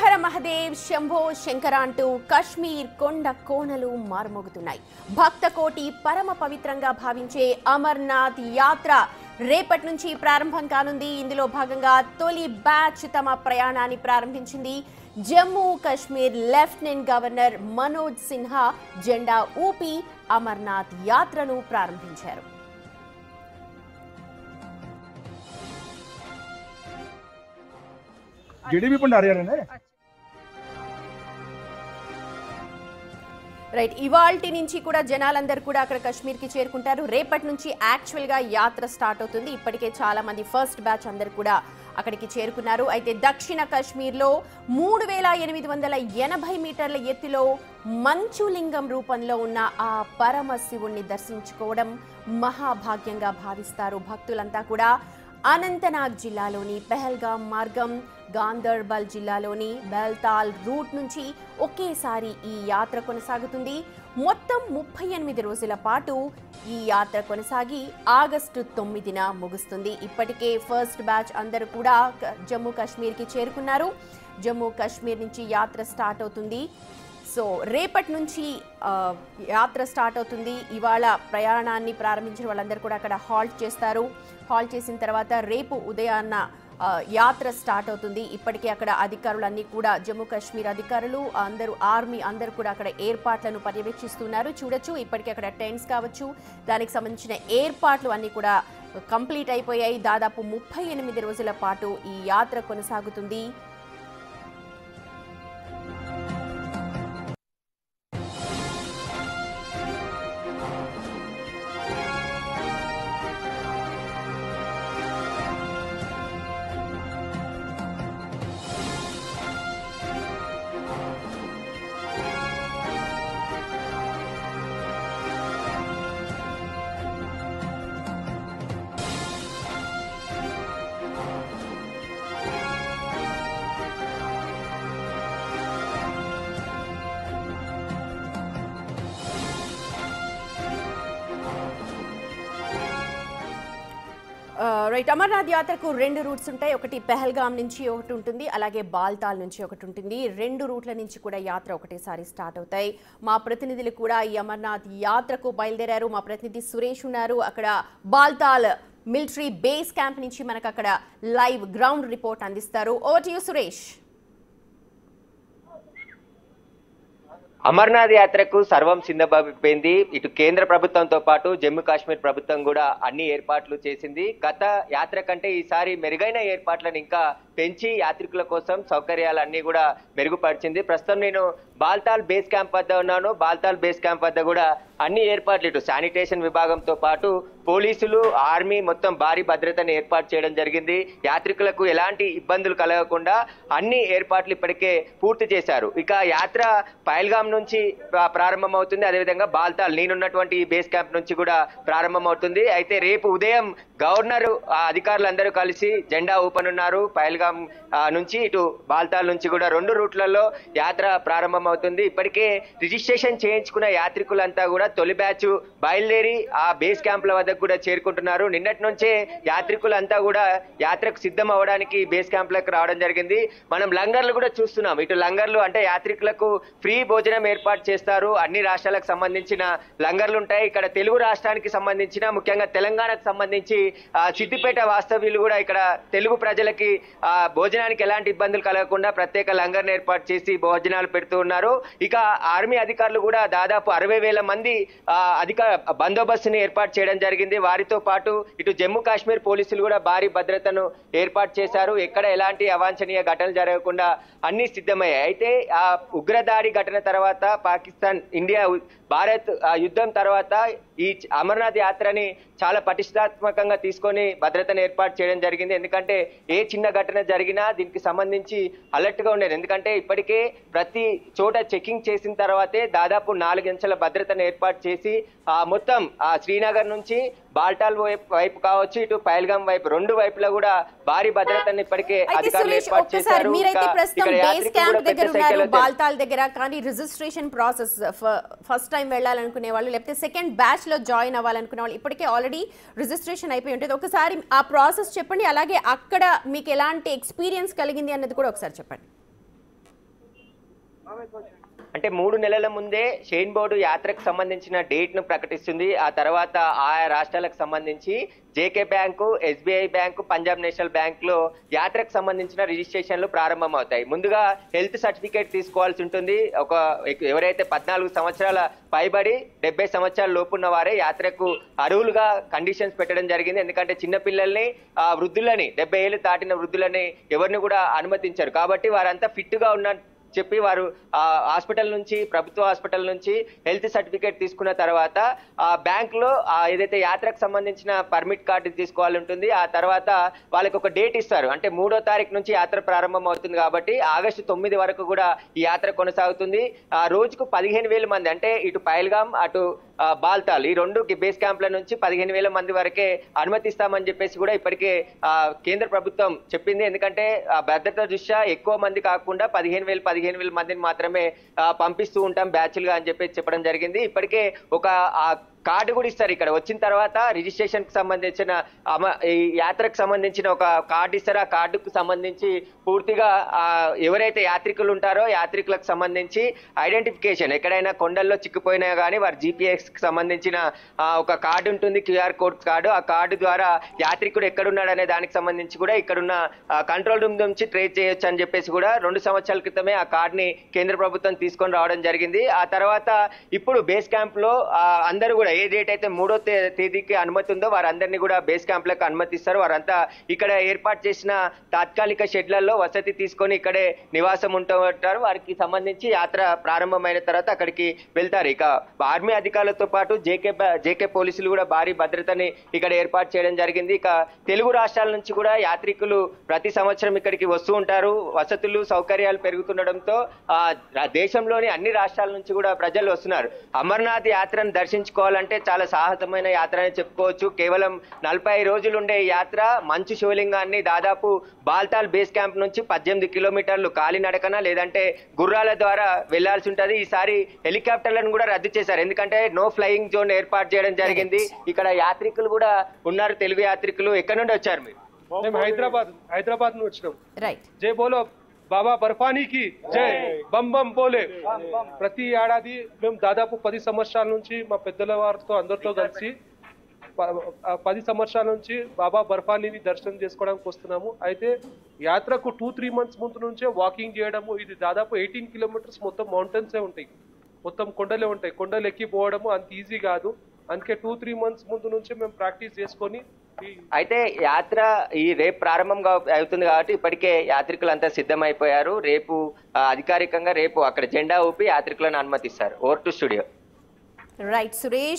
హర మహదేవ్ శంభో శంకర అంటూ కశ్మీర్ కొండ కోనలు మారుమోగుతున్నాయి. భక్త కోటి పరమ పవిత్రంగా భావించే అమర్నాథ్ యాత్ర రేపటి నుంచి ప్రారంభం కానుంది. ఇందులో భాగంగా తొలి బ్యాచ్ తమ ప్రయాణాన్ని ప్రారంభించింది. జమ్మూ కశ్మీర్ లెఫ్టినెంట్ గవర్నర్ మనోజ్ సిన్హా జెండా ఊపి అమర్నాథ్ యాత్రను ప్రారంభించారు. రైట్, ఇవాల్టి నుంచి కూడా జనాలందరూ కూడా అక్కడ కశ్మీర్ కి చేరుకుంటారు. రేపటి నుంచి యాక్చువల్ గా యాత్ర స్టార్ట్ అవుతుంది. ఇప్పటికే చాలా మంది ఫస్ట్ బ్యాచ్ అందరు కూడా అక్కడికి చేరుకున్నారు. అయితే దక్షిణ కశ్మీర్లో 3880 మీటర్ల ఎత్తులో మంచులింగం రూపంలో ఉన్న ఆ పరమశివుణ్ణి దర్శించుకోవడం మహాభాగ్యంగా భావిస్తారు భక్తులంతా కూడా. అనంతనాగ్ జిల్లాలోని పెహల్గాం మార్గం, గాందర్బల్ జిల్లాలోని బెల్తాల్ రూట్ నుంచి ఒకేసారి ఈ యాత్ర కొనసాగుతుంది. మొత్తం 38 రోజుల పాటు ఈ యాత్ర కొనసాగి ఆగస్టు 9న ముగుస్తుంది. ఇప్పటికే ఫస్ట్ బ్యాచ్ అందరూ కూడా జమ్మూ కాశ్మీర్కి చేరుకున్నారు. జమ్మూ కాశ్మీర్ నుంచి యాత్ర స్టార్ట్ అవుతుంది. సో రేపటి నుంచి యాత్ర స్టార్ట్ అవుతుంది. ఇవాళ ప్రయాణాన్ని ప్రారంభించిన వాళ్ళందరూ కూడా అక్కడ హాల్ట్ చేస్తారు. హాల్ట్ చేసిన తర్వాత రేపు ఉదయాన్న యాత్ర స్టార్ట్ అవుతుంది. ఇప్పటికే అక్కడ అధికారులన్నీ కూడా జమ్మూ కాశ్మీర్ అధికారులు అందరూ ఆర్మీ అందరూ కూడా అక్కడ ఏర్పాట్లను పర్యవేక్షిస్తున్నారు. చూడొచ్చు, ఇప్పటికే అక్కడ టెంట్స్ కావచ్చు, దానికి సంబంధించిన ఏర్పాట్లు అన్నీ కూడా కంప్లీట్ అయిపోయాయి. దాదాపు 38 రోజుల పాటు ఈ యాత్ర కొనసాగుతుంది. రైట్, అమర్నాథ్ యాత్రకు 2 రూట్స్ ఉంటాయి. ఒకటి పెహల్గాం నుంచి ఒకటి ఉంటుంది, అలాగే బాల్తాల్ నుంచి ఒకటి ఉంటుంది. 2 రూట్ల నుంచి కూడా యాత్ర ఒకటేసారి స్టార్ట్ అవుతాయి. మా ప్రతినిధులు కూడా ఈ అమర్నాథ్ యాత్రకు బయలుదేరారు. మా ప్రతినిధి సురేష్ ఉన్నారు అక్కడ బాల్తాల్ మిలిటరీ బేస్ క్యాంప్ నుంచి మనకు అక్కడ లైవ్ గ్రౌండ్ రిపోర్ట్ అందిస్తారు. Over to you Suresh. Amarnath యాత్రకు సర్వం సిద్ధమైపోయింది. ఇటు కేంద్ర ప్రభుత్వంతో పాటు జమ్మూ కాశ్మీర్ ప్రభుత్వం కూడా అన్ని ఏర్పాట్లు చేసింది. గత యాత్ర కంటే ఈసారి మెరుగైన ఏర్పాట్లను ఇంకా పెంచి యాత్రికుల కోసం సౌకర్యాలన్నీ కూడా మెరుగుపరిచింది. ప్రస్తుతం నేను బాల్తాల్ బేస్ క్యాంప్ వద్ద ఉన్నాను. బాల్తాల్ బేస్ క్యాంప్ వద్ద కూడా అన్ని ఏర్పాట్లు, ఇటు శానిటేషన్ విభాగంతో పాటు పోలీసులు, ఆర్మీ మొత్తం భారీ భద్రతను ఏర్పాటు చేయడం జరిగింది. యాత్రికులకు ఎలాంటి ఇబ్బందులు కలగకుండా అన్ని ఏర్పాట్లు ఇప్పటికే పూర్తి చేశారు. ఇక యాత్ర పహల్గాం నుంచి ప్రారంభమవుతుంది. అదేవిధంగా బాల్తాల్ నేనున్నటువంటి ఈ బేస్ క్యాంప్ నుంచి కూడా ప్రారంభమవుతుంది. అయితే రేపు ఉదయం గవర్నర్ అధికారులందరూ కలిసి జెండా ఊపనున్నారు. పహల్గాం నుంచి ఇటు బాల్తాల్ నుంచి కూడా 2 రూట్లలో యాత్ర ప్రారంభమవుతుంది. ఇప్పటికే రిజిస్ట్రేషన్ చేయించుకున్న యాత్రికులంతా కూడా తొలి బ్యాచ్ బయలుదేరి ఆ బేస్ క్యాంప్ల వద్దకు కూడా చేరుకుంటున్నారు. నిన్నటి నుంచే యాత్రికులంతా కూడా యాత్రకు సిద్ధం అవ్వడానికి బేస్ క్యాంప్లకు రావడం జరిగింది. మనం లంగర్లు కూడా చూస్తున్నాం. ఇటు లంగర్లు అంటే యాత్రికులకు ఫ్రీ భోజనం ఏర్పాటు చేస్తారు. అన్ని రాష్ట్రాలకు సంబంధించిన లంగర్లు ఉంటాయి. ఇక్కడ తెలుగు రాష్ట్రానికి సంబంధించిన, ముఖ్యంగా తెలంగాణకు సంబంధించి సిద్దిపేట వాస్తవ్యులు కూడా ఇక్కడ తెలుగు ప్రజలకి భోజనానికి ఎలాంటి ఇబ్బందులు కలగకుండా ప్రత్యేక లంగర్ను ఏర్పాటు చేసి భోజనాలు పెడుతూ ఉన్నారు. ఇక ఆర్మీ అధికారులు కూడా దాదాపు 60,000 మంది బందోబస్తుని ఏర్పాటు చేయడం జరిగింది. వారితో పాటు ఇటు జమ్మూ కాశ్మీర్ పోలీసులు కూడా భారీ భద్రతను ఏర్పాటు చేశారు. ఎక్కడ ఎలాంటి అవాంఛనీయ ఘటనలు జరగకుండా అన్ని సిద్ధమయ్యాయి. అయితే ఆ ఉగ్రదాడి ఘటన తర్వాత పాకిస్తాన్, ఇండియా, భారత్ యుద్ధం తర్వాత ఈ అమర్నాథ్ యాత్రని చాలా పటిష్టాత్మకంగా తీసుకొని భద్రతను ఏర్పాటు చేయడం జరిగింది. ఎందుకంటే ఏ చిన్న ఘటన జరిగినా దీనికి సంబంధించి అలర్ట్ గా ఉండేది. ఎందుకంటే ఇప్పటికే ప్రతి చోట చెకింగ్ చేసిన తర్వాతే దాదాపు 4 అంచెల భద్రతను ఏర్పాటు చేసి మొత్తం శ్రీనగర్ నుంచి బాల్టాల్ వైపు కావచ్చు, ఇటు పహల్గాం వైపు 2 వైపులా కూడా భారీ భద్రతను ఇప్పటికే అధికారులు ఏర్పాటు చేశారు. బాల్తాల్ దగ్గర కానీ రిజిస్ట్రేషన్ ప్రాసెస్ ఫస్ట్ టైం వెళ్ళాలనుకునే వాళ్ళు, లేకపోతే సెకండ్ బ్యాచ్ లో జాయిన్ అవ్వాలనుకునే వాళ్ళు ఇప్పటికే ఆల్రెడీ రిజిస్ట్రేషన్ అయిపోయి ఉంటుంది. ఒకసారి ఆ ప్రాసెస్ చెప్పండి. అలాగే అక్కడ మీకు ఎలాంటి ఎక్స్పీరియన్స్ కలిగింది అన్నది కూడా ఒకసారి చెప్పండి. అంటే 3 నెలల ముందే షెయిన్ బోర్డు యాత్రకు సంబంధించిన డేట్ ను ప్రకటిస్తుంది. ఆ తర్వాత ఆయా రాష్ట్రాలకు సంబంధించి JK bank, SBI bank, Punjab national bank లో యాత్రకు సంబంధించిన రిజిస్ట్రేషన్లు ప్రారంభమవుతాయి. ముందుగా హెల్త్ సర్టిఫికేట్ తీసుకోవాల్సి ఉంటుంది. ఎవరైతే 14 సంవత్సరాల పైబడి 70 సంవత్సరాల లోపున్న వారే యాత్రకు అర్హులుగా కండిషన్స్ పెట్టడం జరిగింది. ఎందుకంటే చిన్నపిల్లల్ని, వృద్ధులని, 70 ఏళ్ళు దాటిన వృద్ధులని ఎవరిని కూడా అనుమతించారు. కాబట్టి వారంతా ఫిట్ గా ఉన్న చెప్పి వారు హాస్పిటల్ నుంచి, ప్రభుత్వ హాస్పిటల్ నుంచి హెల్త్ సర్టిఫికేట్ తీసుకున్న తర్వాత బ్యాంక్ లో ఏదైతే యాత్రకు సంబంధించిన పర్మిట్ కార్డు తీసుకోవాలి ఉంటుంది. ఆ తర్వాత వాళ్ళకి ఒక డేట్ ఇస్తారు. అంటే 3వ తారీఖు నుంచి యాత్ర ప్రారంభం అవుతుంది కాబట్టి ఆగస్టు 9 వరకు కూడా ఈ యాత్ర కొనసాగుతుంది. రోజుకు 15,000 మంది, అంటే ఇటు పైల్గామ్ అటు బాల్తాల్, ఈ 2 బేస్ క్యాంప్ల నుంచి 15,000 మంది వరకే అనుమతిస్తామని చెప్పేసి కూడా ఇప్పటికే కేంద్ర ప్రభుత్వం చెప్పింది. ఎందుకంటే భద్రత దృష్ట్యా ఎక్కువ మంది కాకుండా 15,000 మందిని మాత్రమే పంపిస్తూ ఉంటాం బ్యాచ్లుగా అని చెప్పేసి చెప్పడం జరిగింది. ఇప్పటికే ఒక కార్డు కూడా ఇస్తారు. ఇక్కడ వచ్చిన తర్వాత రిజిస్ట్రేషన్ కి సంబంధించిన ఈ యాత్రకు సంబంధించిన ఒక కార్డు ఇస్తారు. ఆ కార్డుకు సంబంధించి పూర్తిగా ఎవరైతే యాత్రికులు ఉంటారో యాత్రికులకు సంబంధించి ఐడెంటిఫికేషన్, ఎక్కడైనా కొండల్లో చిక్కుపోయినా కానీ వారి జీపీఎస్ కి సంబంధించిన ఒక కార్డు ఉంటుంది, క్యూఆర్ కోడ్ కార్డు. ఆ కార్డు ద్వారా యాత్రికుడు ఎక్కడున్నాడు అనే దానికి సంబంధించి కూడా ఇక్కడున్న కంట్రోల్ రూమ్ నుంచి ట్రేస్ చేయొచ్చు అని చెప్పేసి కూడా 2 సంవత్సరాల క్రితమే ఆ కార్డుని కేంద్ర ప్రభుత్వం తీసుకొని రావడం జరిగింది. ఆ తర్వాత ఇప్పుడు బేస్ క్యాంప్ లో అందరూ కూడా ఏ డేట్ అయితే 3వ తేదీకి అనుమతి ఉందో వారందరినీ కూడా బేస్ క్యాంప్లకు అనుమతిస్తారు. వారంతా ఇక్కడ ఏర్పాటు చేసిన తాత్కాలిక షెడ్లలో వసతి తీసుకొని ఇక్కడే నివాసం ఉంటారు. వారికి సంబంధించి యాత్ర ప్రారంభమైన తర్వాత అక్కడికి వెళ్తారు. ఇక ఆర్మీ అధికారులతో పాటు జేకే పోలీసులు కూడా భారీ భద్రతని ఇక్కడ ఏర్పాటు చేయడం జరిగింది. ఇక తెలుగు రాష్ట్రాల నుంచి కూడా యాత్రికులు ప్రతి సంవత్సరం ఇక్కడికి వస్తూ ఉంటారు. వసతులు, సౌకర్యాలు పెరుగుతుండడంతో దేశంలోని అన్ని రాష్ట్రాల నుంచి కూడా ప్రజలు వస్తున్నారు. అమర్నాథ్ యాత్రను దర్శించుకోవాలంటే చాలా సాహసమైన యాత్ర అని చెప్పుకోవచ్చు. కేవలం 40 రోజులు ఉండే యాత్ర మంచు శివలింగాన్ని దాదాపు బాల్తాల్ బేస్ క్యాంప్ నుంచి 18 కిలోమీటర్లు కాలినడకన లేదంటే గుర్రాల ద్వారా వెళ్లాల్సి ఉంటది. ఈసారి హెలికాప్టర్లను కూడా రద్దు చేశారు. ఎందుకంటే నో ఫ్లయింగ్ జోన్ ఏర్పాటు చేయడం జరిగింది. ఇక్కడ యాత్రికులు కూడా ఉన్నారు. తెలుగు యాత్రికులు ఎక్కడి నుండి వచ్చారు మీరు? మేము హైదరాబాద్ నుంచి వచ్చినాం. రైట్. జై బోలో బాబా బర్ఫానీకి జై, బం బం బోలే. ప్రతి ఏడాది మేము దాదాపు 10 సంవత్సరాల నుంచి మా పెద్దల వారితో అందరితో కలిసి 10 సంవత్సరాల నుంచి బాబా బర్ఫానీని దర్శనం చేసుకోవడానికి వస్తున్నాము. అయితే యాత్రకు 2-3 మంత్స్ ముందు నుంచే వాకింగ్ చేయడము. ఇది దాదాపు 18 కిలోమీటర్స్ మొత్తం మౌంటైన్సే ఉంటాయి, మొత్తం కొండలే ఉంటాయి. కొండలు ఎక్కిపోవడము అంత ఈజీ కాదు. అందుకే 2-3 మంత్స్ ముందు నుంచే మేము ప్రాక్టీస్ చేసుకొని. అయితే యాత్ర రేపు ప్రారంభంగా అవుతుంది కాబట్టి ఇప్పటికే యాత్రికులంతా సిద్ధమైపోయారు. రేపు అధికారికంగా రేపు అక్కడ జెండా ఊపి యాత్రికులను అనుమతిస్తారు. Over to studio. Right Suresh.